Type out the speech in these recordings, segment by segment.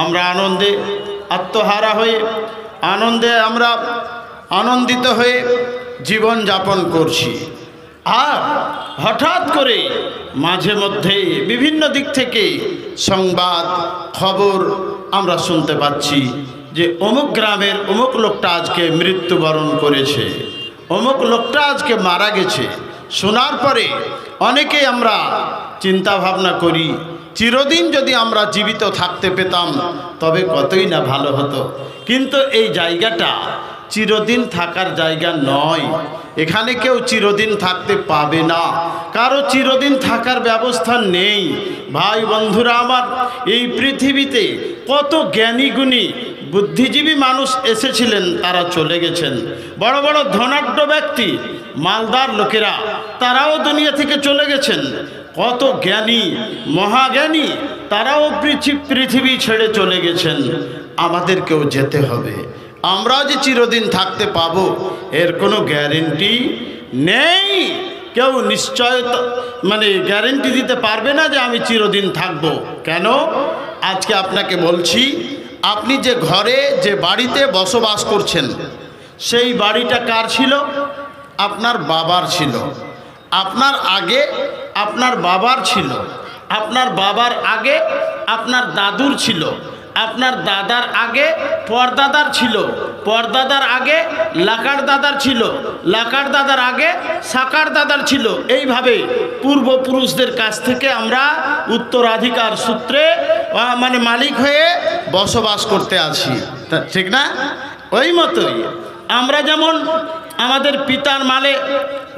আমরা আনন্দে আত্মহারা হয়ে আনন্দে আমরা আনন্দিত হয়ে জীবন যাপন করছি। আর হঠাৎ করে মাঝে মধ্যে বিভিন্ন দিক থেকে সংবাদ খবর আমরা শুনতে পাচ্ছি যে অমুক গ্রামের অমুক লোকটা আজকে মৃত্যুবরণ করেছে, অমুক লোকটা আজকে মারা গেছে। শোনার পরে অনেকেই আমরা চিন্তা ভাবনা করি, চিরদিন যদি আমরা জীবিত থাকতে পেতাম তবে কতই না ভালো হতো। কিন্তু এই জায়গাটা চিরদিন থাকার জায়গা নয়। এখানে কেউ চিরদিন থাকতে পাবে না, কারো চিরদিন থাকার ব্যবস্থা নেই। ভাই বন্ধুরা আমার, এই পৃথিবীতে কত জ্ঞানী গুণী বুদ্ধিজীবী মানুষ এসেছিলেন, তারা চলে গেছেন। বড় বড় ধনাঢ্য ব্যক্তি মালদার লোকেরা তারাও দুনিয়া থেকে চলে গেছেন। কত জ্ঞানী মহাজ্ঞানী তারাও পৃথিবী ছেড়ে চলে গেছেন। আমাদেরকেও যেতে হবে। আমরা যে চিরদিন থাকতে পাবো এর কোনো গ্যারেন্টি নেই। কেউ নিশ্চয়তা গ্যারেন্টি দিতে পারবে না যে আমি চিরদিন থাকব। কেন? আজকে আপনাকে বলছি, আপনি যে ঘরে যে বাড়িতে বসবাস করছেন সেই বাড়িটা কার ছিল? আপনার বাবার ছিল। আপনার আগে আপনার বাবার ছিল, আপনার বাবার আগে আপনার দাদুর ছিল, আপনার দাদার আগে পরদাদার ছিল, পরদাদার আগে লাকার দাদার ছিল, লাকার দাদার আগে সাকার দাদার ছিল। এইভাবে পূর্বপুরুষদের কাছ থেকে আমরা উত্তরাধিকার সূত্রে মালিক হয়ে বসবাস করতে আছি, ঠিক না? ওই মতোই আমরা যেমন আমাদের পিতার মালে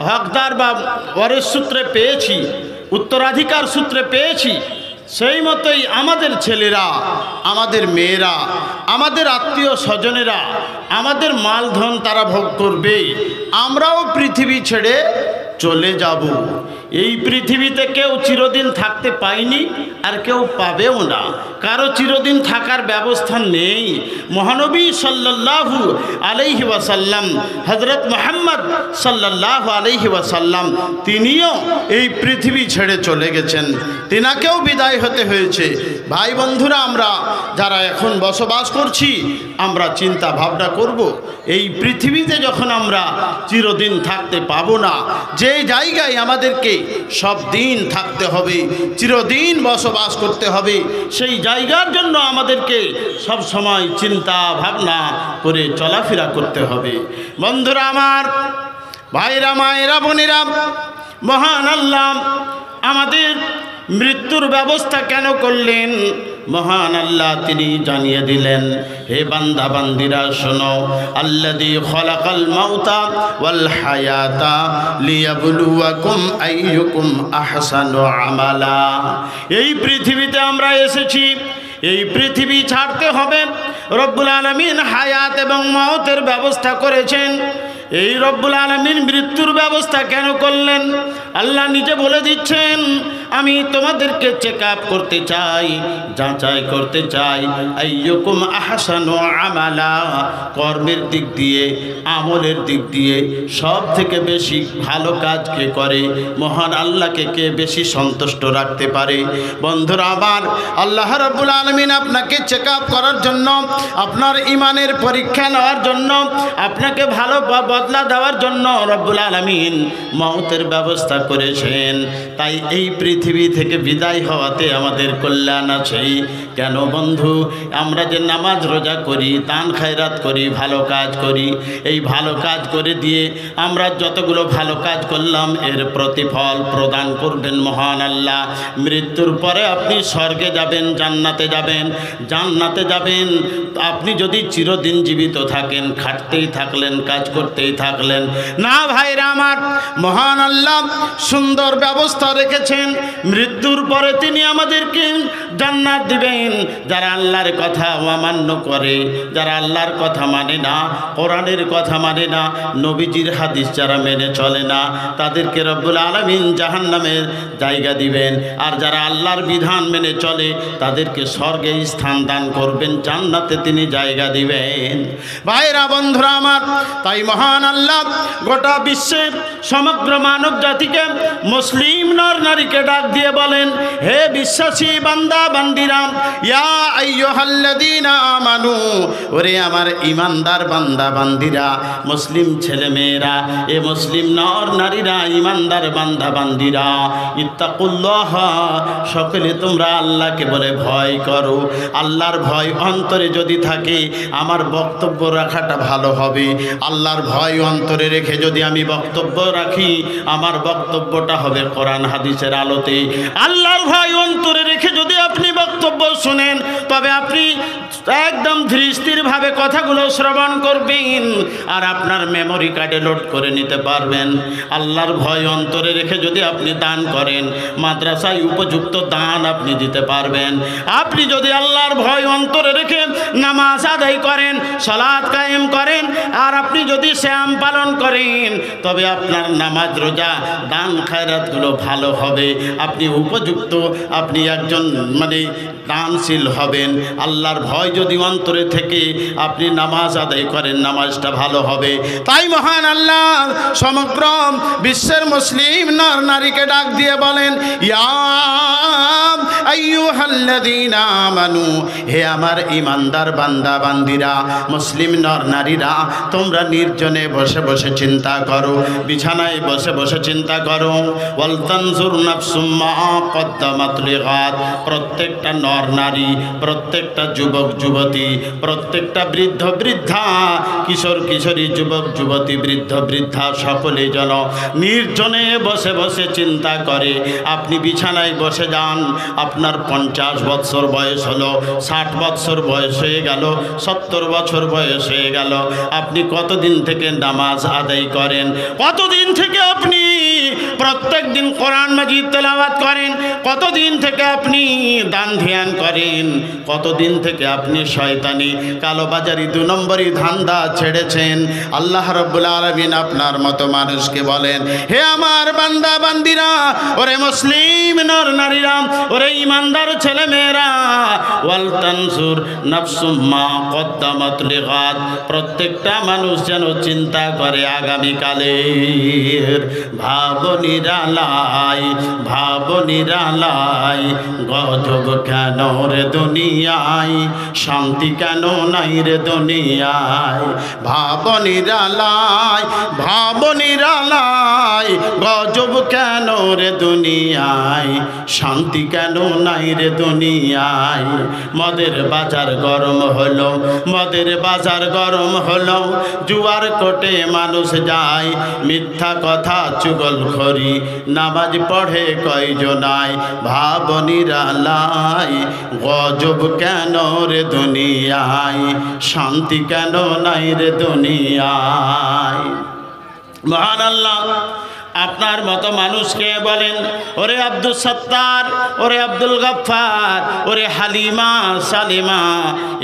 হকদার বা ওয়ারিশ সূত্রে পেয়েছি, উত্তরাধিকার সূত্রে পেয়েছি, সেই মতোই আমাদের ছেলেরা, আমাদের মেয়েরা, আমাদের আত্মীয় স্বজনেরা আমাদের মালধন তারা ভোগ করবে। আমরাও পৃথিবী ছেড়ে চলে যাব। এই পৃথিবীতে কেউ চিরদিন থাকতে পায়নি, আর কেউ পাবেও না। কারো চিরদিন থাকার ব্যবস্থা নেই। মহানবী সাল্লাল্লাহু আলাইহি ওয়াসাল্লাম, হযরত মুহাম্মদ সাল্লাল্লাহু আলাইহি ওয়াসাল্লাম, তিনিও এই পৃথিবী ছেড়ে চলে গেছেন। তিনাকেও বিদায় হতে হয়েছে। ভাই বন্ধুরা, আমরা যারা এখন বসবাস করছি আমরা চিন্তা ভাবনা করব, এই পৃথিবীতে যখন আমরা চিরদিন থাকতে পাবো না, যে জায়গায় আমাদেরকে সব দিন থাকতে হবে, চিরদিন বসবাস করতে হবে, সেই জায়গার জন্য আমাদেরকে সব সময় চিন্তা ভাবনা করে চলাফেরা করতে হবে। বন্ধুরা আমার, ভাইরা মায়েরা বোনেরা, মহান আল্লাহ আমাদের মৃত্যুর ব্যবস্থা কেন করলেন? মহান আল্লাহ তিনি জানিয়ে দিলেন, হে বান্দা বান্দিরা শোনো, আল্লাযী খালাকাল মাউতা ওয়াল হায়াতা লিয়াবলুয়াকুম আইয়ুকুম আহসানু আমালা। এই পৃথিবীতে আমরা এসেছি, এই পৃথিবী ছাড়তে হবে। রব্বুল আলামিন হায়াত এবং মওতের ব্যবস্থা করেছেন। এই রব্বুল আলামিন মৃত্যুর ব্যবস্থা কেন করলেন? আল্লাহ নিজে বলে দিচ্ছেন, আমি তোমাদেরকে চেক আপ করতে চাই, যাচাই করতে চাই, আইয়ুকুম আহসানু আমালা, কর্মের দিক দিয়ে, আমলের দিক দিয়ে সব থেকে বেশি ভালো কাজ কে করে, মহান আল্লাহকে কে বেশি সন্তুষ্ট রাখতে পারে। বন্ধুরা আমার, আল্লাহ রাব্বুল আলামিন আপনাকে চেক আপ করার জন্য, আপনার ইমানের পরীক্ষা নেওয়ার জন্য, আপনাকে ভালো বদলা দেওয়ার জন্য রব্বুল আলামিন মওতের ব্যবস্থা করেছেন। তাই এই পৃথিবী থেকে বিদায় হওয়াতে আমাদের কল্যাণ আছে। কেন বন্ধু? আমরা যে নামাজ রোজা করি, দান খায়রাত করি, ভালো কাজ করি, এই ভালো কাজ করে দিয়ে আমরা যতগুলো ভালো কাজ করলাম এর প্রতিফল প্রদান করবেন মহান আল্লাহ। মৃত্যুর পরে আপনি স্বর্গে যাবেন, জান্নাতে যাবেন, জান্নাতে যাবেন। আপনি যদি চিরদিন জীবিত থাকেন, খাটতেই থাকলেন, কাজ করতেই থাকলেন না। ভাইরা আমার, মহান আল্লাহ সুন্দর ব্যবস্থা রেখেছেন। মৃত্যুর পরে তিনি আমাদেরকে জান্নাত দিবেন। যারা আল্লাহর কথা অমান্য করে, যারা আল্লাহর কথা মানে না, কোরআনের কথা মানে না, নবীজির হাদিস যারা মেনে চলে না, তাদেরকে রব্বুল আলামিন জাহান্নামের জায়গা দিবেন। আর যারা আল্লাহর বিধান মেনে চলে তাদেরকে স্বর্গে স্থান দান করবেন, জান্নাতে তিনি জায়গা দিবেন। ভাইরা বন্ধুরা আমার, তাই মহান আল্লাহ গোটা বিশ্বের সমগ্র মানব জাতিকে, মুসলিম নর নারীকে ডাক ডাক দিয়ে বলেন, হে বিশ্বাসী বান্দা বান্দিরা, ইয়া আইয়ুহাল্লাযীনা আমানু, ওরে আমার ইমানদার বান্দা বান্দিরা, মুসলিম ছেলে মেয়েরা, এ মুসলিম নর নারীরা, ইমানদার বান্দা বান্দিরা, ইত্তাকুল্লাহ, সকলে তোমরা আল্লাহকে বলে ভয় করো। আল্লাহর ভয় অন্তরে যদি থাকে আমার বক্তব্য রাখাটা ভালো হবে। আল্লাহর ভয় অন্তরে রেখে যদি আমি বক্তব্য রাখি আমার বক্তব্যটা হবে কোরআন হাদিসের আলোতে। আল্লাহর ভয় অন্তরে রেখে যদি আপনি বক্তব্য শুনেন তবে আপনি একদম ধীরস্থিরভাবে কথাগুলো শ্রবণ করবেন আর আপনার মেমোরি কার্ডে লোড করে নিতে পারবেন। আল্লাহর ভয় অন্তরে রেখে যদি আপনি দান করেন মাদ্রাসায় উপযুক্ত দান আপনি দিতে পারবেন। আপনি যদি আল্লাহর ভয় অন্তরে রেখে নামাজ আদায় করেন, সালাত কায়েম করেন আর আপনি যদি শ্যাম পালন করেন তবে আপনার নামাজ রোজা দান খায়রাতগুলো ভালো হবে। আপনি উপযুক্ত, আপনি একজন দানশীল হবেন। আল্লাহর ভয় যদি অন্তরে থেকে আপনি নামাজ আদায় করেন নামাজটা ভালো হবে। তাই মহান আল্লাহ সমগ্র বিশ্বের মুসলিম নর নারীকে ডাক দিয়ে বলেন, ইয়া আইয়ুহাল্লাযীনা আমানু, হে আমার ইমানদার বান্দা বান্দিরা, মুসলিম নর নারীরা, তোমরা নির্জনে বসে বসে চিন্তা করো, বিছানায় বসে বসে চিন্তা করো। ওয়াল তানজুর নাফসুম মা কদ্দামাত লিগাদ, প্রত্যেকটা নর নারী, প্রত্যেকটা যুবক যুবতী, প্রত্যেকটা বৃদ্ধ বৃদ্ধা, কিশোর কিশোরী, যুবক যুবতী, বৃদ্ধ বৃদ্ধা, সকলে যেন নির্জনে বসে বসে চিন্তা করে। আপনি বিছানায় বসে যান, আপনার 50 বছর বয়স হলো, 60 বছর বয়স হয়ে গেল, 70 বছর বয়স হয়ে গেল, আপনি কতদিন থেকে নামাজ আদায় করেন? কতদিন থেকে আপনি প্রত্যেক দিন কোরআন মাজিদ তেলাওয়াত করেন? কতদিন থেকে আপনি দান ধ্যান করেন? কতদিন থেকে আপনি শয়তানি কালোবাজারি 2 নম্বরই ধান্দা ছেড়েছেন? আল্লাহ রাব্বুল আলামিন আপনার মতো মানুষকে বলেন, হে আমার বান্দা বান্দিরা, ওরে মুসলিম নর নারীরা, ওরে ইমানদার ছেলে মেয়েরা, ওয়াল তানজুর নাফসুম মা কদ্দামাত লিগাদ, প্রত্যেকটা মানুষ যেন চিন্তা করে আগামীকালের। ভাবনিরালাই ভাবনিরালাই, গজব কেন রে দুনিয়ায়, শান্তি কেন নাই রে দুনিয়ায়। ভাবনিরালাই ভাবনিরালাই, গজব কেন রে দুনিয়ায়, শান্তি কেন নাই রে দুনিয়ায়। মদের বাজার গরম হলো, মদের বাজার গরম হলো, জুয়ার কোটে মানুষ যায়, মিথ্যা কথা চুগলখড়ি, নামাজ পড়ে কয়জনায়। ভাবনিরালাই, গজব কেন রে দুনিয়ায়, শান্তি কেন নাই রে দুনিয়ায়। মহান আল্লাহ আপনার মতো মানুষকে বলেন, ওরে আব্দুল সত্তার, ওরে আব্দুল গফফার, ওরে হালিমা সালিমা,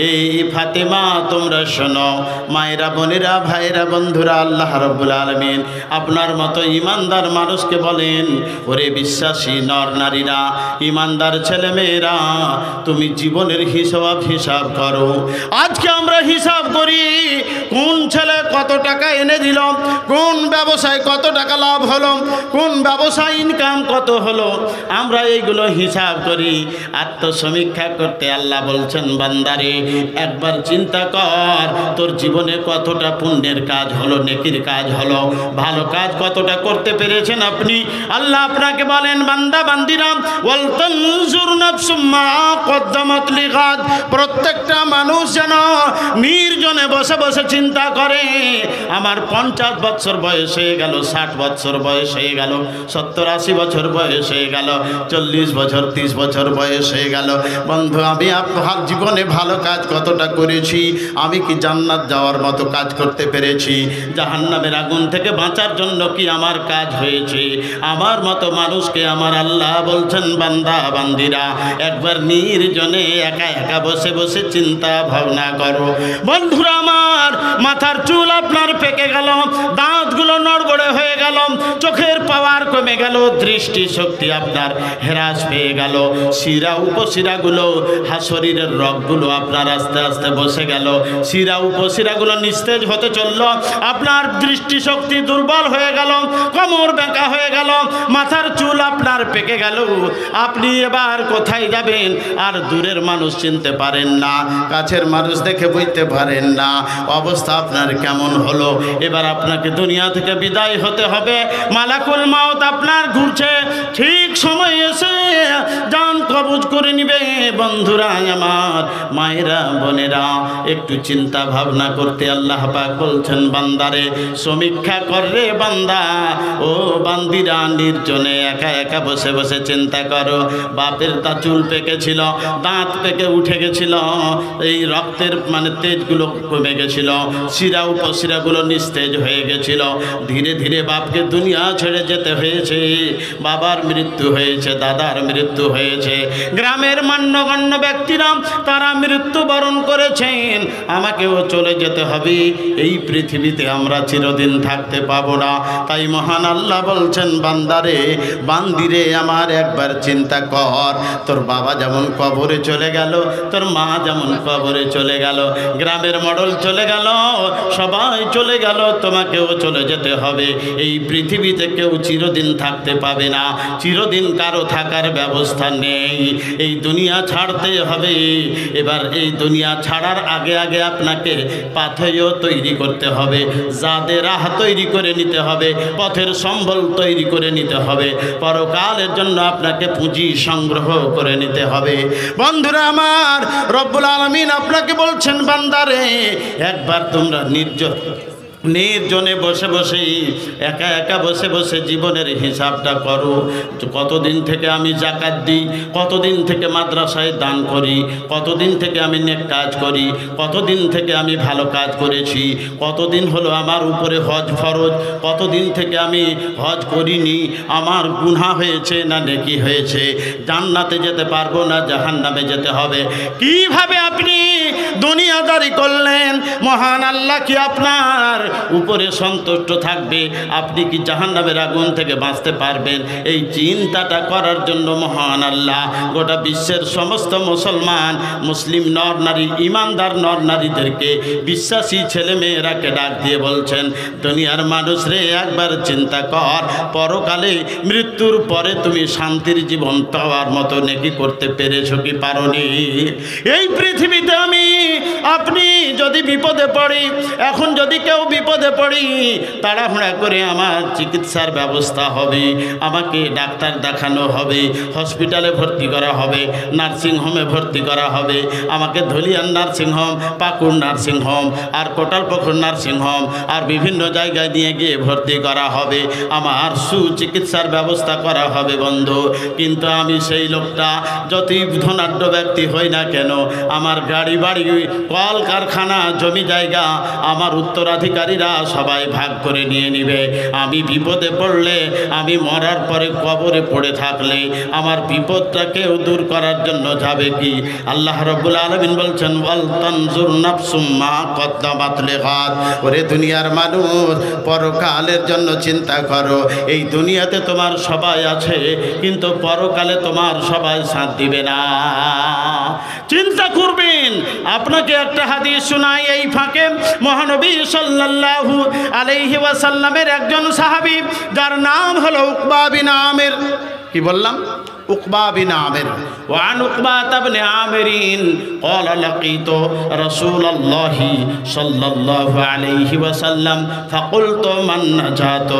এই ফাতেমা, তোমরা শোনো। মায়েরা বোনেরা ভাইরা বন্ধুরা, আল্লাহ রাব্বুল আলামিন আপনার মতো ইমানদার মানুষকে বলেন, ওরে বিশ্বাসী নর নারীরা, ইমানদার ছেলে মেয়েরা, তুমি জীবনের হিসাব করো। আজকে আমরা হিসাব করি কোন ছেলে কত টাকা এনে দিল, কোন ব্যবসায় কত টাকা লাভ হলো, কোন ব্যবসায় ইনকাম কত হলো, আমরা এইগুলো হিসাব করি। আত্মসমীক্ষা করতে আল্লাহ বলছেন, বান্দারে একবার চিন্তা কর তোর জীবনে কতটা পুণ্যের কাজ হলো, নেকির কাজ হলো, ভালো কাজ কতটা করতে পেরেছেন আপনি। আল্লাহ আপনাকে বলেন, বান্দা বান্দিরা, ওয়াল তানজুর নাফসুম মা কদ্দামাত লিগাদ, প্রত্যেকটা মানুষ যেন নির্জনে বসে বসে চিন্তা করে, আমার 50 বছর বয়স হয়ে গেল, 60 বছর বয়স হয়ে গেল, 70-80 বছর বয়স হয়ে গেল, 40 বছর 30 বছর বয়স হয়ে গেল, বন্ধু আমি আপনার জীবনে ভালো কাজ কতটা করেছি, আমি কি জান্নাত যাওয়ার মতো কাজ করতে পেরেছি, জাহান্নামের আগুন থেকে বাঁচার জন্য কি আমার কাজ হয়েছে। আমার মতো মানুষকে আমার আল্লাহ বলছেন, বান্দা বান্দিরা একবার নির্জনে একা একা বসে বসে চিন্তা ভাবনা করো। বন্ধুরা আমার, মাথার চুল আপনার পেকে গেল, দাঁতগুলো নড়বড়ে হয়ে গেল, চোখের পাওয়ার কমে গেল, দৃষ্টি শক্তি আপনার হ্রাস পেয়ে গেল, শিরা উপশিরাগুলো শরীরের রগগুলো আপনার আস্তে আস্তে বসে গেল, শিরা উপশিরাগুলো নিস্তেজ হতে চলল, আপনার দৃষ্টিশক্তি দুর্বল হয়ে গেল, কোমর বেঁকা হয়ে গেল, মাথার চুল আপনার পেকে গেল। আপনি এবার কোথায় যাবেন আর দূরের মানুষ চিনতে পারেন না, কাছের মানুষ দেখে বুঝতে পারেন না, অবস্থা আপনার কেমন হলো। এবার আপনাকে দুনিয়া থেকে বিদায় হতে হবে। মালাকুল মাউত আপনার ঘুরছে, ঠিক সময় এসে জান কবজ করে নিবে। বন্ধুরা আমার, মায়েরা বোনেরা, একটু চিন্তা ভাবনা করতে আল্লাহ পাক বলছেন, বান্দারে সমীক্ষা কর রে বান্দা, ও বান্দিরা নির্জনে একা একা বসে বসে চিন্তা করো। বাপের তা চুল পেকেছিল, দাঁত পেকে উঠে গেছিল, এই রক্তের মানে তেজগুলো কমে গেছিল, শিরা উপশিরাগুলো নিস্তেজ হয়ে গেছিল। ধীরে ধীরে বাপকে দুনিয়া ছেড়ে যেতে হয়েছে, বাবার মৃত্যু হয়েছে, দাদার মৃত্যু হয়েছে, গ্রামের মান্যগণ্য ব্যক্তিরা তারা মৃত্যুবরণ করেছেন। আমাকেও চলে যেতে হবে, এই পৃথিবীতে আমরা চিরদিন থাকতে পাবো না। তাই মহান আল্লাহ বলছেন, বান্দারে বান্দিরে আমার একবার চিন্তা কর, তোর বাবা যেমন কবরে চলে গেল, তোর মা যেমন কবরে চলে গেল, গ্রামের মডল চলে গেল, সবাই চলে গেল, তোমাকেও চলে যেতে হবে। এই পৃথিবীতে কেউ চিরদিন থাকতে পাবে না, চিরদিন কারো থাকার ব্যবস্থা নেই, এই দুনিয়া ছাড়তে হবে। এবার এই দুনিয়া ছাড়ার আগে আগে আপনাকে পাথেয় তৈরি করতে হবে, যাদের রাহ তৈরি করে নিতে হবে, পথের সম্বল তৈরি করে নিতে হবে, পরকালের জন্য আপনাকে পুঁজি সংগ্রহ করে নিতে হবে। বন্ধুরা আমার, রব্বুল আলামিন আপনাকে বলছেন, বান্দারে একবার তোমরা নির্জনে বসে বসে একা একা বসে বসে জীবনের হিসাবটা করো। কতদিন থেকে আমি জাকাত দিই, কতদিন থেকে মাদ্রাসায় দান করি, কতদিন থেকে আমি নেক কাজ করি, কতদিন থেকে আমি ভালো কাজ করেছি, কতদিন হলো আমার উপরে হজ ফরজ, কতদিন থেকে আমি হজ করিনি, আমার গুনাহ হয়েছে না নেকি হয়েছে, জান্নাতে যেতে পারবো না জাহান্নামে যেতে হবে। কিভাবে আপনি দুনিয়াদারি করলেন? মহান আল্লাহ কি আপনার উপরে সন্তুষ্ট থাকবে? আপনি কি জাহান্নামের আগুন থেকে বাঁচতে পারবেন? এই চিন্তাটা করার জন্য মহান আল্লাহ গোটা বিশ্বের সমস্ত মুসলমান মুসলিম নর নারী, ইমানদার নর নারীদেরকে, বিশ্বাসী ছেলে মেয়েরাকে ডাক দিয়ে বলছেন, দুনিয়ার মানুষ রে একবার চিন্তা কর, পরকালে মৃত্যুর পরে তুমি শান্তির জীবন পাওয়ার মতো নেকি করতে পেরেছো কি পারোনি? এই পৃথিবীতে আপনি যদি বিপদে পড়ি, এখন যদি কেউ বিপদে পড়ি, তাড়াহুড়া করে আমার চিকিৎসার ব্যবস্থা হবে, আমাকে ডাক্তার দেখানো হবে, হসপিটালে ভর্তি করা হবে, নার্সিংহোমে ভর্তি করা হবে, আমাকে ধলিয়ান নার্সিংহোম, পাকুড় নার্সিংহোম, আর কোটালপুকুর নার্সিংহোম, আর বিভিন্ন জায়গায় নিয়ে গিয়ে ভর্তি করা হবে, আমার সুচিকিৎসার ব্যবস্থা করা হবে বন্ধু। কিন্তু আমি সেই লোকটা যতই ধনাঢ্য ব্যক্তি হই না কেন, আমার গাড়ি বাড়ি, কল কারখানা, জমি জায়গা আমার উত্তরাধিকারীরা সবাই ভাগ করে নিয়ে নিবে। আমি বিপদে পড়লে, আমি মরার পরে কবরে পড়ে থাকলে আমার বিপদটা কেউ দূর করার জন্য যাবে কি? আল্লাহ রাব্বুল আলামিন বলছেন, ওয়াল তানজুর নাফসুম মা কদ্দামাত লিগাদ। ওরে দুনিয়ার মানুষ, পরকালের জন্য চিন্তা করো। এই দুনিয়াতে তোমার সবাই আছে, কিন্তু পরকালে তোমার সবাই সাথ দিবে না। চিন্তা করবেন। আপনাকে একটা হাদিস শোনাই এই ফাঁকে। মহানবী সাল্লাল্লাহু আলাইহি ওয়াসাল্লামের একজন সাহাবী, যার নাম হলো উকবা বিন আমির। কি বললাম? উকবা বিন আমির। ওয়ান উকবাত ইবনে আমিরিন قال لقيت رسول الله صلى الله عليه وسلم فقلت من نجات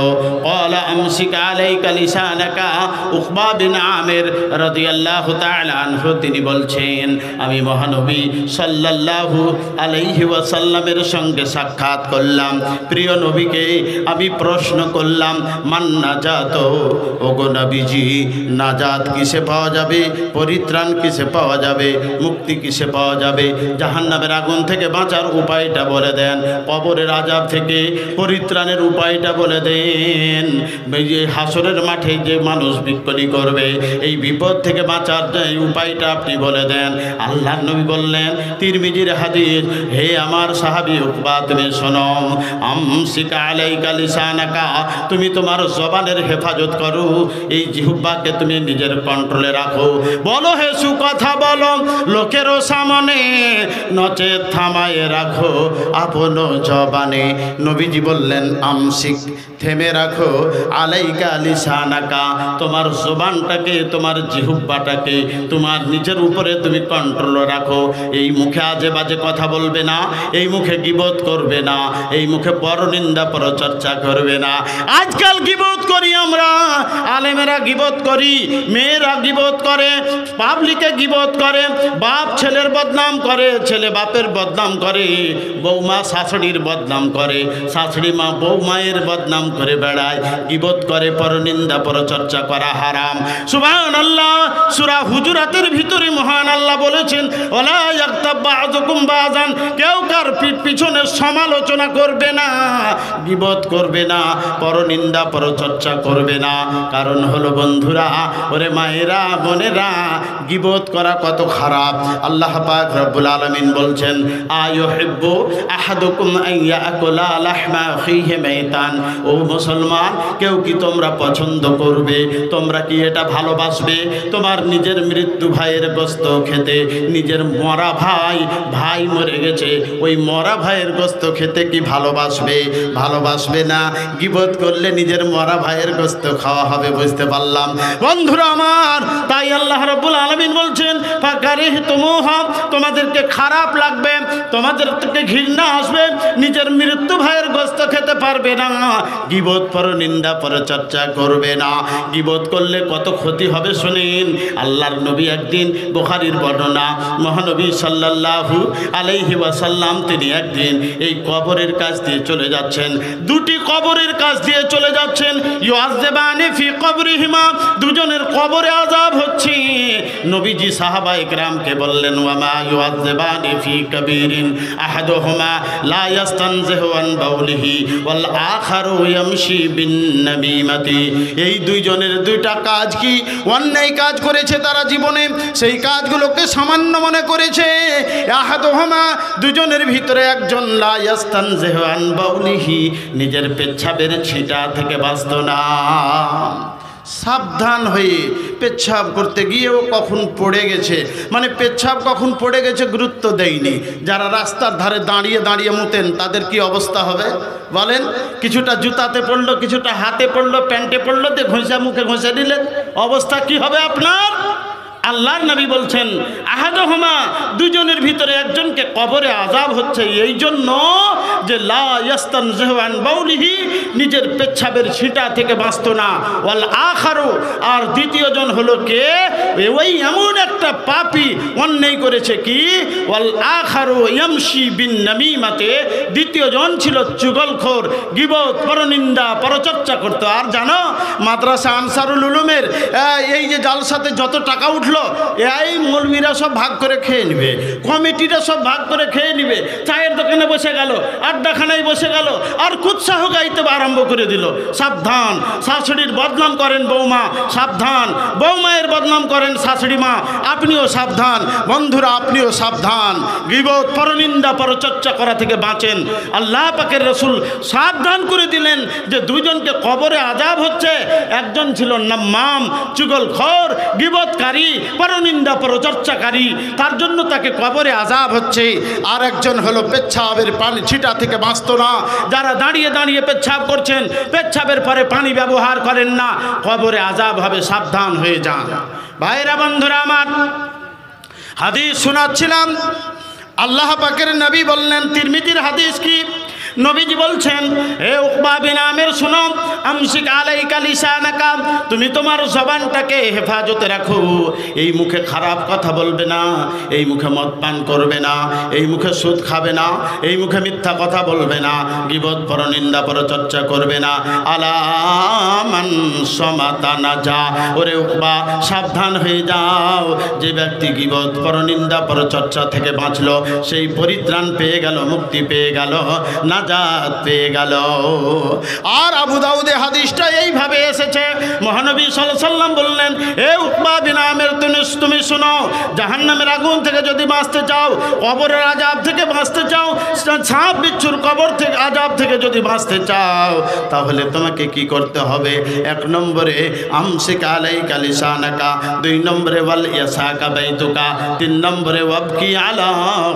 قال امسك عليك لسانك। উকবা বিন আমির রাদিয়াল্লাহু তাআলা আনহু তিনি বলছেন, আমি মহানবী সাল্লাল্লাহু আলাইহি ওয়াসাল্লামের সঙ্গে সাক্ষাৎ করলাম। প্রিয় নবীকে আমি প্রশ্ন করলাম, মান নাজাত, ওগো নবীজি নাজাত কিসে পাওয়া যাবে, পরিত্রাণ কিসে পাওয়া যাবে, মুক্তি কিসে পাওয়া যাবে, জাহান্নামের আগুন থেকে বাঁচার উপায়টা বলে দেন, কবরের আযাব থেকে পরিত্রাণের উপায়টা বলে দেন। এই যে হাসরের মাঠে যে মানুষ বিক্রি করবে, এই বিপদ থেকে বাঁচার এই উপায়টা আপনি বলে দেন। আল্লাহর নবী বললেন, তিরমিজির হাদিস, হে আমার সাহাবী উকবা, তুমি শোনো, আমসিক আলাইকা লিসানাকা, তুমি তোমার জবানের হেফাজত করো, এই জিহ্বাকে তুমি নিজের কন্ট্রোলে রাখো। বলো হে সুকথা বলো লোকেরও সামনে, নচেত থামায়ে রাখো আপন জবানে। নবীজি বললেন, আমসিক, থেমে রাখো, আলাইকা লিসানাকা, তোমার জবানটাকে, তোমার জিহ্বাটাকে তোমার নিজের উপরে তুমি কন্ট্রোল রাখো। এই মুখে আজে বাজে কথা বলবে না, এই মুখে গীবত করবে না, এই মুখে পরনিন্দা পরচর্চা করবে না। আজকাল গীবত করি আমরা, আলেমেরা গীবত করি, মেয়েরা গীবত করে, পাবলিকে গীবত করে, বাপ ছেলের বদনাম করে, ছেলে বাপের বদনাম করে, বৌমা শাশুড়ির বদনাম করে, শাশুড়ি মা বৌমায়ের বদনাম করে বেড়ায়, গীবত করে, পরনিন্দা পরচর্চা করা হারাম। সুবহানাল্লাহ। সূরা হুজুরাতের ভিতরে মহান আল্লাহ বলেছেন, ওয়ালা ইয়াগতাব বাযুকুম বাযান, কেউ কার পিছনে সমালোচনা করবে না, গীবত করবে না, পরনিন্দা পরচর্চা করবে না। কারণ হলো বন্ধুরা, ওরে মায়েরা বোনেরা, গীবত করা কত খারাপ। আল্লাহ পাক রব্বুল আলামিন বলছেন, আয়ুহিব্বু আহাদুকুম আইয়াকুলা লাহমা আখিহি মাইতান, ও মুসলমান, কেউ কি তোমরা পছন্দ করবে, তোমরা কি এটা ভালোবাসবে, তোমার নিজের মৃত্যু ভাইয়ের গোশত খেতে? নিজের মরা ভাই মরে গেছে, ওই মরা ভাইয়ের গোশত খেতে কি ভালোবাসবে? ভালোবাসবে না। গীবত করলে নিজের মরা ভাইয়ের গোশত খাওয়া হবে, বুঝতে পারলাম বন্ধুরা আমার। তাই আল্লাহ রাব্বুল আলামিন বলছেন, ফাকারিহতুমুহা, তোমাদেরকে খারাপ লাগবে, তোমাদের থেকে ঘৃণা আসবে, নিজের মৃত্যু ভাইয়ের গোশত খেতে পারবে না, গীবত পরনিন্দা পরচর্চা করবে না। গীবত করলে কত ক্ষতি হবে শুনেন। আল্লাহর নবী একদিন, বুখারীর বর্ণনা, মহানবী সাল্লাল্লাহু আলাইহি ওয়াসাল্লাম তিনি একদিন এই কবরের কাছ দিয়ে চলে যাচ্ছেন, দুটি কবরের কাছ দিয়ে চলে যাচ্ছেন। ইউআযযাবানি ফি কবরিহিমা, দুজনের কবরে আযাব হচ্ছে। নবীজি সাহাবায়ে কেরামকে বললেন, ওয়ামা ইউআযযাবানি ফি কাবীরিন আহাদুহুমা লা ইস্তানজিহু আন বাউলিহি ওয়াল আখারু ইয়ামশি বিন নামিমাতি। এই দুইজনের দুইটা কাজ কি অন্যায় কাজ করেছে তারা জীবনে, সেই কাজগুলোকে সামান্য মনে করেছে। আহাদুহুমা, দুজনের ভিতরে একজন, লা ইস্তানজিহু আন বাউলিহি, নিজের পেচ্ছাবের ছিটা থেকে বাঁচত না। সাবধান হয়ে পেচ্ছাব করতে গিয়েও কখন পড়ে গেছে, মানে পেচ্ছাব কখন পড়ে গেছে গুরুত্ব দেয়নি। যারা রাস্তার ধারে দাঁড়িয়ে দাঁড়িয়ে মুতেন, তাদের কি অবস্থা হবে বলেন? কিছুটা জুতাতে পড়লো, কিছুটা হাতে পড়লো, প্যান্টে পড়লো, দিয়ে ঘষা মুখে ঘষে দিলেন, অবস্থা কি হবে আপনার? আল্লাহর নবী বলছেন, আহাদুহুমা, দুজনের ভিতরে একজনকে কবরে আযাব হচ্ছে এই জন্য যে লা ইস্তানজিহু আন বাউলিহি, নিজের পেচ্ছাবের ছিটা থেকে বাঁচত না। ওয়াল আখারু, আর দ্বিতীয়জন হলো কে? ওই এমন একটা পাপী, অন্যায় করেছে কি? ওয়াল আখারু ইয়ামশি বিন নামিমাতে, দ্বিতীয়জন ছিল চুগলখোর, গীবত পরনিন্দা পরচর্চা করতো। আর জানো, মাদ্রাসা আনসারুল উলুমের এই যে জালসাতে যত টাকা উঠলো, এই মৌলবীরা সব ভাগ করে খেয়ে নেবে, কমিটিরা সব ভাগ করে খেয়ে নেবে। চায়ের দোকানে বসে গেল, আড্ডাখানায় বসে গেল, আর কুৎসাহ গাইতে আরম্ভ করে দিল। সাবধান, শাশুড়ির বদনাম করেন বৌমা, সাবধান, বৌমায়ের বদনাম করেন শাশুড়ি মা, আপনিও সাবধান। বন্ধুরা, আপনিও সাবধান, গীবত পরনিন্দা পরচর্চা করা থেকে বাঁচেন। আল্লাহ পাকের রাসূল সাবধান করে দিলেন যে দুইজনকে কবরে আযাব হচ্ছে। একজন ছিল নাম্মাম, চুগলখোর, গীবতকারী, পরনিন্দা পরচর্চাকারী, তার জন্য তাকে কবরে আযাব হচ্ছে। আর একজন হলো পেচ্ছাবের পানি ছিটা থেকে বাঁচত না। যারা দাঁড়িয়ে দাঁড়িয়ে পেচ্ছাব করছেন, পেচ্ছাবের পরে পানি ব্যবহার করেন না, কবরে আযাব হবে, সাবধান হয়ে যান। ভাইরা বন্ধুরা আমার, হাদিস শোনাচ্ছিলাম, আল্লাহ পাকের নবী বললেন, তিরমিজির হাদিস কি, নবীজি বলছেন, হে উকবা বিন আমির শুনো, আমসিক আলাইকা লিসানাকা, তুমি তোমার জবানটাকে হেফাজতে রাখো। এই মুখে খারাপ কথা বলবে না, এই মুখে মদ পান করবে না, এই মুখে সুদ খাবে না, এই মুখে মিথ্যা কথা বলবে না, গীবত পরনিন্দা পরচর্চা করবে না। আলা মান সমাতা নাজা, ওরে উকবা সাবধান হয়ে যাও, যে ব্যক্তি গীবত পরনিন্দা পরচর্চা থেকে বাঁচলো সেই পরিত্রাণ পেয়ে গেল, মুক্তি পেয়ে গেল, নাজাত পেয়ে গেল। আর আবু দাউদে হাদিসটা এইভাবে এসেছে, মহানবী সাল্লাল্লাহু আলাইহি সাল্লাম বললেন, হে উকবা বিন আমির তুমি শোনো, জাহান্নামের আগুন থেকে যদি বাঁচতে চাও, কবরের আযাব থেকে বাঁচতে চাও, সাপ বিচ্ছুর কবর থেকে আযাব থেকে যদি বাঁচতে চাও, তাহলে তোমাকে কি করতে হবে? 1 নম্বরে আমসিক আলাইকা লিসানাকা, 2 নম্বরে ওয়াল ইয়াসাকা বাইতুকা, 3 নম্বরে ওয়াবকি আলা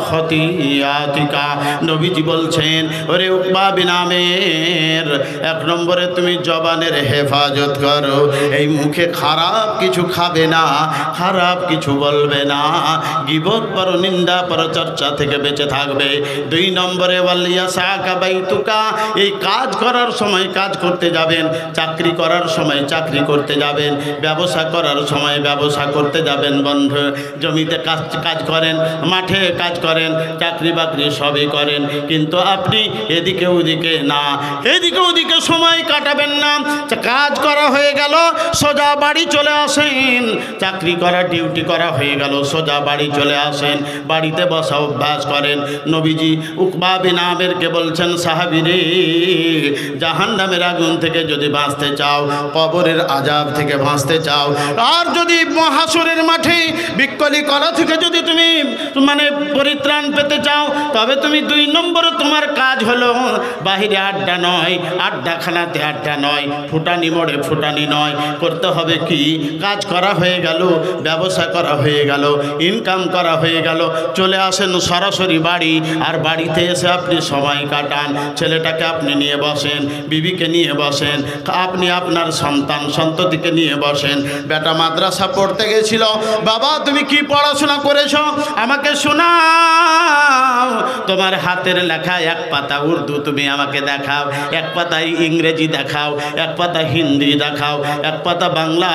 খতিয়াতিকা। নবীজি বলছেন, ওরে উকবা বিন আমির, 1 নম্বরে তুমি জবানের হেফাজত করো, এই মুখে খারাপ কিছু খাবে না, খারাপ কিছু বলবে না, গীবত পরনিন্দা পরচর্চা থেকে বেঁচে থাকবে। 2 নম্বরে ওয়াল ইয়াসাকা বাইতুকা, এই কাজ করার সময় কাজ করতে যাবেন, চাকরি করার সময় চাকরি করতে যাবেন, ব্যবসা করার সময় ব্যবসা করতে যাবেন। বন্ধু, জমিতে কাজ করেন, মাঠে কাজ করেন, চাকরি বাকরি সবই করেন, কিন্তু আপনি এদিকে ওদিকে না, এদিকে ওদিকে সময় কাটাবেন না। কাজ করা হয়ে গেল, সোজা বাড়ি চলে আসেন। চাকরি করা ডিউটি করা হয়ে গেল, সোজা বাড়ি চলে আসেন, বাড়িতে বসা অভ্যাস করেন। নবীজি উকবা বিন আমিরকে বলছেন, সাহাবীরে, জাহান্নামের আগুন থেকে যদি বাঁচতে চাও, কবরের আযাব থেকে বাঁচতে চাও, আর যদি মহাশরের মাঠে বিক্কলি করা থেকে যদি তুমি পরিত্রাণ পেতে চাও, তবে তুমি 2 নম্বরে তোমার কাজ হলো বাহিরে আড্ডা নয়, আড্ডাখানাতে আড্ডা নয়, ফুটানি মোড়ে ফুটানি নয়, করতে হবে কি? কাজ করা হয়ে গেল, ব্যবসা করা হয়ে গেল, ইনকাম করা হয়ে গেল, চলে আসেন সরাসরি বাড়ি, আর বাড়িতে এসে আপনি সময় কাটান। ছেলেটাকে আপনি নিয়ে বসেন, বিবিকে নিয়ে বসেন, আপনি আপনার সন্তান সন্ততিকে নিয়ে বসেন। বেটা মাদ্রাসা পড়তে গেছিল, বাবা তুমি কি পড়াশোনা করেছ আমাকে শোনাও। তোমার হাতের লেখা 1 পাতা উর্দু তুমি আমাকে দেখাও, 1 পাতা ইংরেজি দেখাও, 1 পাতা হিন্দি দেখাও, 1 পাতা বাংলা,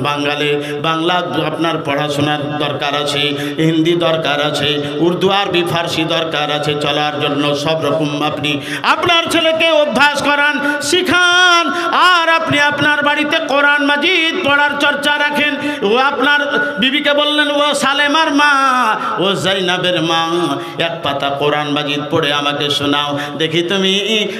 বাঙালি বাংলা আপনার পড়াশোনার দরকার আছে, হিন্দি দরকার আছে, উর্দু আরবি ফার্সি দরকার আছে চলার জন্য। সব রকম আপনি আপনার ছেলেকে অভ্যাস করান, শিখান, আর আপনি আপনার বাড়িতে কোরআন মাজিদ পড়ার চর্চা রাখেন। ও আপনার বিবিকে বললেন, ও সালেমার মা, ও জাইনাবের মা, 1 পাতা কোরআন মাজিদ পড়ে আমাকে শোনাও দেখি, তুমি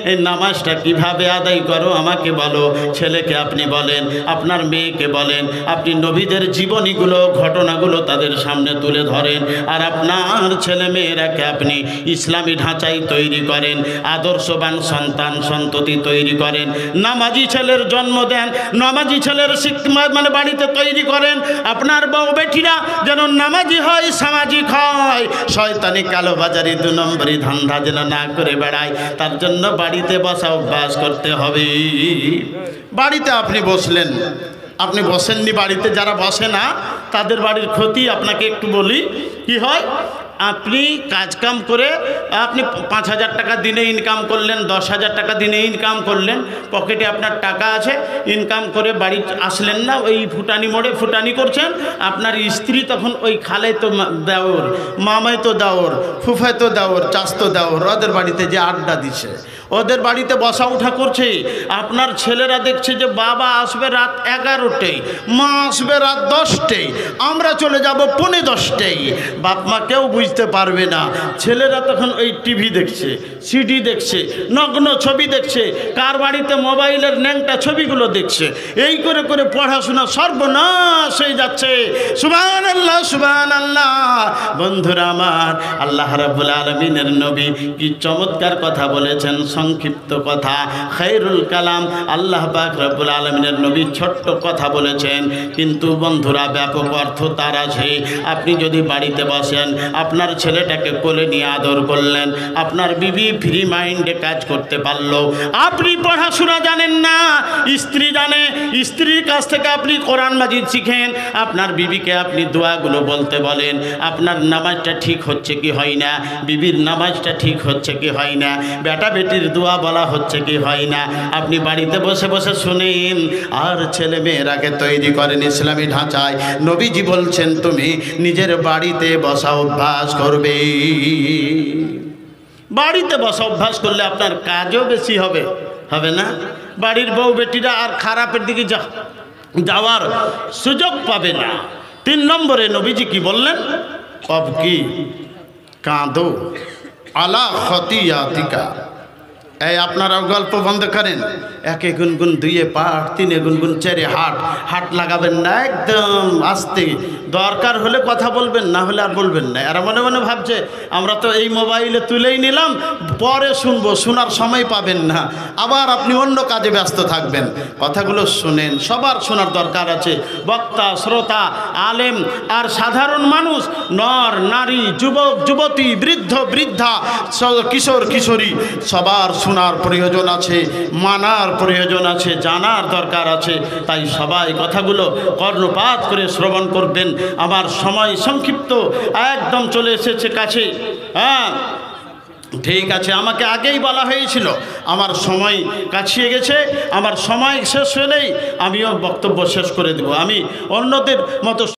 এই নামাজটা কিভাবে আদায় করো আমাকে বলো। ছেলেকে আপনি বলেন, আপনার মেয়েকে বলেন, আপনি নবীদের জীবনীগুলো ঘটনাগুলো তাদের সামনে তুলে ধরেন, আর আপনার ছেলে মেয়েরাকে আপনি ইসলামী ঢাঁচাই তৈরি করেন, আদর্শবান সন্তান সন্ততি তৈরি করেন, নামাজি ছেলের জন্ম দেন, নামাজি ছেলের বাড়িতে তৈরি করেন। আপনার বউ বেটিরা যেন নামাজি হয়, সামাজিক হয়, শয়তানি কালোবাজারি 2 নম্বরই ধান্দা যেন না করে বেড়ায়, তার জন্য বাড়িতে বসা অভ্যাস করতে হবে। বাড়িতে আপনি বসলেন, আপনি বসেননি, বাড়িতে যারা বসে না তাদের বাড়ির ক্ষতি আপনাকে একটু বলি। কি হয়, আপনি কাজকাম করে আপনি 5,000 টাকা দিনে ইনকাম করলেন, 10,000 টাকা দিনে ইনকাম করলেন, পকেটে আপনার টাকা আছে, ইনকাম করে বাড়ি আসলেন না, ওই ফুটানি মোড়ে ফুটানি করছেন। আপনার স্ত্রী তখন ওই খালে তো দেওর, মামাই তো দেওর, ফুফাই তো দেওর, চাষ তো দেওর, ওদের বাড়িতে যে আড্ডা দিচ্ছে, ওদের বাড়িতে বসা উঠা করছে। আপনার ছেলেরা দেখছে যে বাবা আসবে রাত 11টায়, মা আসবে রাত 10টায়, আমরা চলে যাব 10:45টায়, বাপ মা কেউ বুঝতে পারবে না। ছেলেরা তখন ওই টিভি দেখছে, সিডি দেখছে, নগ্ন ছবি দেখছে, কার বাড়িতে মোবাইলের ন্যাংটা ছবিগুলো দেখছে, এই করে করে পড়াশোনা সর্বনাশ হয়ে যাচ্ছে। সুবহানাল্লাহ, সুবহানাল্লাহ। বন্ধুরা আমার, আল্লাহ রাব্বুল আলামিনের নবী কি চমৎকার কথা বলেছেন, সংক্ষিপ্ত কথা, খায়রুল কালাম। আল্লাহ পাক রব্বুল আলামিনের নবী ছোট্ট কথা বলেছেন, কিন্তু বন্ধুরা ব্যাপক অর্থ তার আছে। আপনি যদি বাড়িতে বসেন, আপনার ছেলেটাকে কোলে নিয়ে আদর করলেন, আপনার বিবি ফ্রি মাইন্ডে কাজ করতে পারলো। আপনি পড়াশোনা জানেন না, স্ত্রী জানে, স্ত্রীর কাছ থেকে আপনি কোরআন মাজিদ শিখেন, আপনার বিবিকে আপনি দোয়াগুলো বলতে বলেন, আপনার নামাজটা ঠিক হচ্ছে কি হয় না, বিবির নামাজটা ঠিক হচ্ছে কি হয় না, বেটা বেটির দোয়া বলা হচ্ছে কি হয় না? আপনি বাড়িতে বসে বসে শুনেন আর ছেলে মেয়েরাকে তৈরি করেন ইসলামী ঢাঁচায়। নবীজি বলছেন তুমি নিজের বাড়িতে বসা অভ্যাস করবে। বাড়িতে বসা অভ্যাস করলে আপনার কাজও বেশি হবে, হবে না? বাড়ির বউ বেটিরা আর খারাপের দিকে যাওয়ার সুযোগ পাবে না। 3 নম্বরে নবীজি কি বললেন? অবকি কাঁদো আলা খতিয়াতিকা। এই আপনারাও গল্প বন্ধ করেন। 1 গুনগুন 2 পাঠ, 3 গুনগুন 4 হাট লাগাবেন না, একদম আস্তে। দরকার হলে কথা বলবেন, না হলে আর বলবেন না। এরা মনে মনে ভাবছে আমরা তো এই মোবাইলে তুলেই নিলাম, পরে শুনবো, শোনার সময় পাবেন না, আবার আপনি অন্য কাজে ব্যস্ত থাকবেন। কথাগুলো শুনেন, সবার শোনার দরকার আছে। বক্তা, শ্রোতা, আলেম আর সাধারণ মানুষ, নর নারী, যুবক যুবতী, বৃদ্ধ বৃদ্ধা, কিশোর কিশোরী, সবার শোনার প্রয়োজন আছে, মানার প্রয়োজন আছে, জানার দরকার আছে। তাই সবাই কথাগুলো কর্ণপাত করে শ্রবণ করবেন। আমার সময় সংক্ষিপ্ত একদম চলে এসেছে কাছে। হ্যাঁ ঠিক আছে, আমাকে আগেই বলা হয়েছিল আমার সময় কাছিয়ে গেছে। আমার সময় শেষ হলেই আমিও বক্তব্য শেষ করে দেব। আমি অন্যদের মতো